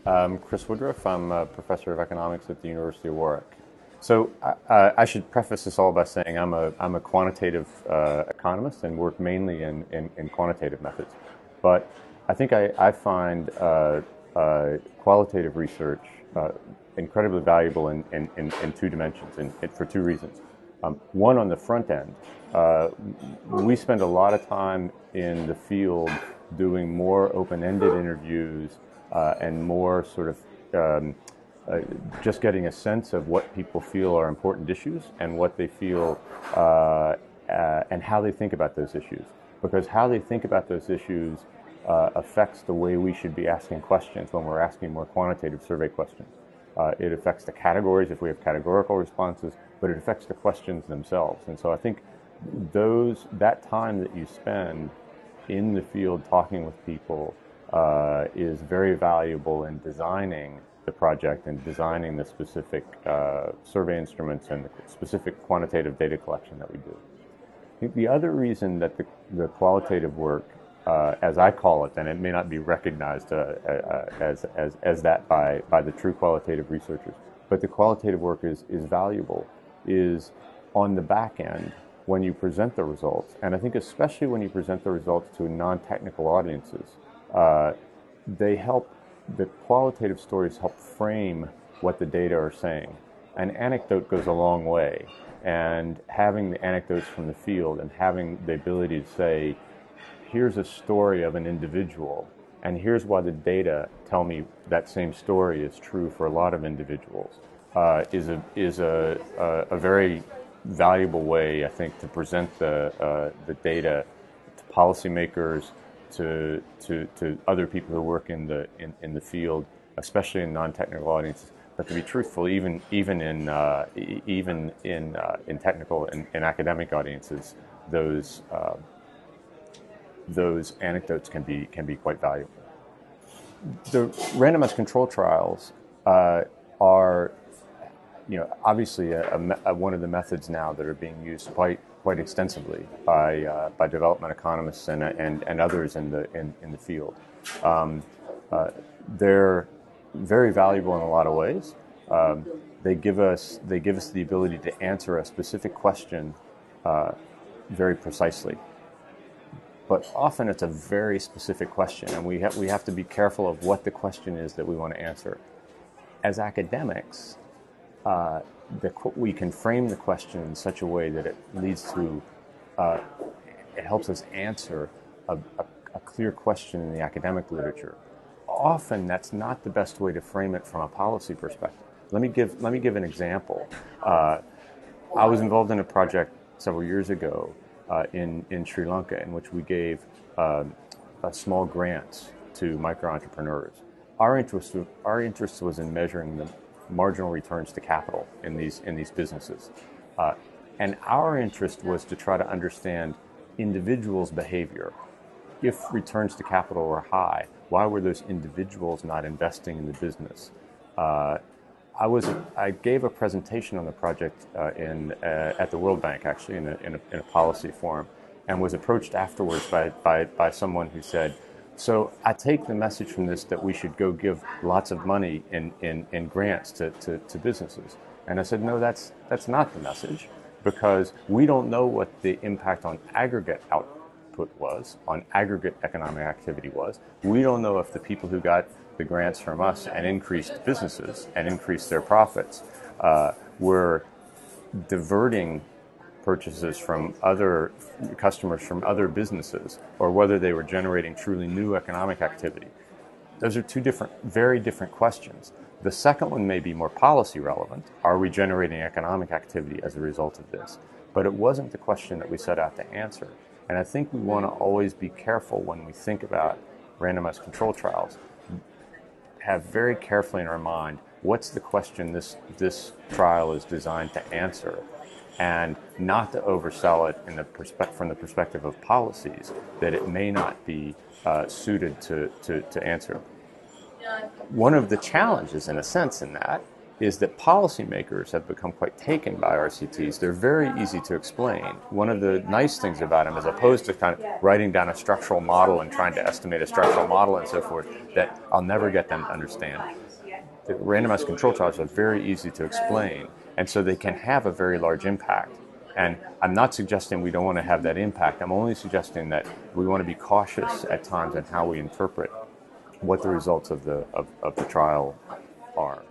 I'm Chris Woodruff. I'm a professor of economics at the University of Warwick. So I should preface this all by saying I'm a quantitative economist and work mainly in quantitative methods. But I think I find qualitative research incredibly valuable in two dimensions, for two reasons. One, on the front end, we spend a lot of time in the field doing more open-ended interviews and more sort of just getting a sense of what people feel are important issues and what they feel and how they think about those issues. Because how they think about those issues affects the way we should be asking questions when we're asking more quantitative survey questions. It affects the categories if we have categorical responses, but it affects the questions themselves. And so I think that time that you spend in the field talking with people is very valuable in designing the project and designing the specific survey instruments and the specific quantitative data collection that we do. I think the other reason that the qualitative work, as I call it, and it may not be recognized as that by the true qualitative researchers, but the qualitative work is valuable, is on the back end when you present the results, and I think especially when you present the results to non-technical audiences, the qualitative stories help frame what the data are saying. An anecdote goes a long way, and having the anecdotes from the field and having the ability to say, here's a story of an individual, and here's why the data tell me that same story is true for a lot of individuals, is a very valuable way, I think, to present the data to policymakers, to other people who work in the field, especially in non-technical audiences. But to be truthful, even in technical and in academic audiences, those anecdotes can be quite valuable. The randomized control trials are, obviously one of the methods now that are being used quite extensively by development economists and others in the field. They're very valuable in a lot of ways. They give us the ability to answer a specific question very precisely. But often it's a very specific question, and we have to be careful of what the question is that we want to answer. As academics, we can frame the question in such a way that it leads to, it helps us answer a clear question in the academic literature. Often that's not the best way to frame it from a policy perspective. Let me give an example. I was involved in a project several years ago in Sri Lanka, in which we gave small grants to micro-entrepreneurs. Our interest was in measuring the marginal returns to capital in these businesses. And our interest was to try to understand individuals' behavior. If returns to capital were high, why were those individuals not investing in the business? I gave a presentation on the project at the World Bank, actually, in a policy forum, and was approached afterwards by someone who said, so I take the message from this that we should go give lots of money in grants to businesses. And I said, no, that's not the message, because we don't know what the impact on aggregate output was, on aggregate economic activity was. We don't know if the people who got the grants from us and increased businesses and increased their profits were diverting purchases from other customers from other businesses, or whether they were generating truly new economic activity. Those are two very different questions. The second one may be more policy relevant. Are we generating economic activity as a result of this? But it wasn't the question that we set out to answer. And I think we want to always be careful when we think about randomized control trials. Have very carefully in our mind, what's the question this trial is designed to answer, and not to oversell it from the perspective of policies that it may not be suited to answer. One of the challenges, in a sense, in that is that policymakers have become quite taken by RCTs. They're very easy to explain. One of the nice things about them, as opposed to kind of writing down a structural model and trying to estimate a structural model and so forth, that I'll never get them to understand. The randomized control trials are very easy to explain, and so they can have a very large impact. And I'm not suggesting we don't want to have that impact. I'm only suggesting that we want to be cautious at times in how we interpret what the results of the trial are.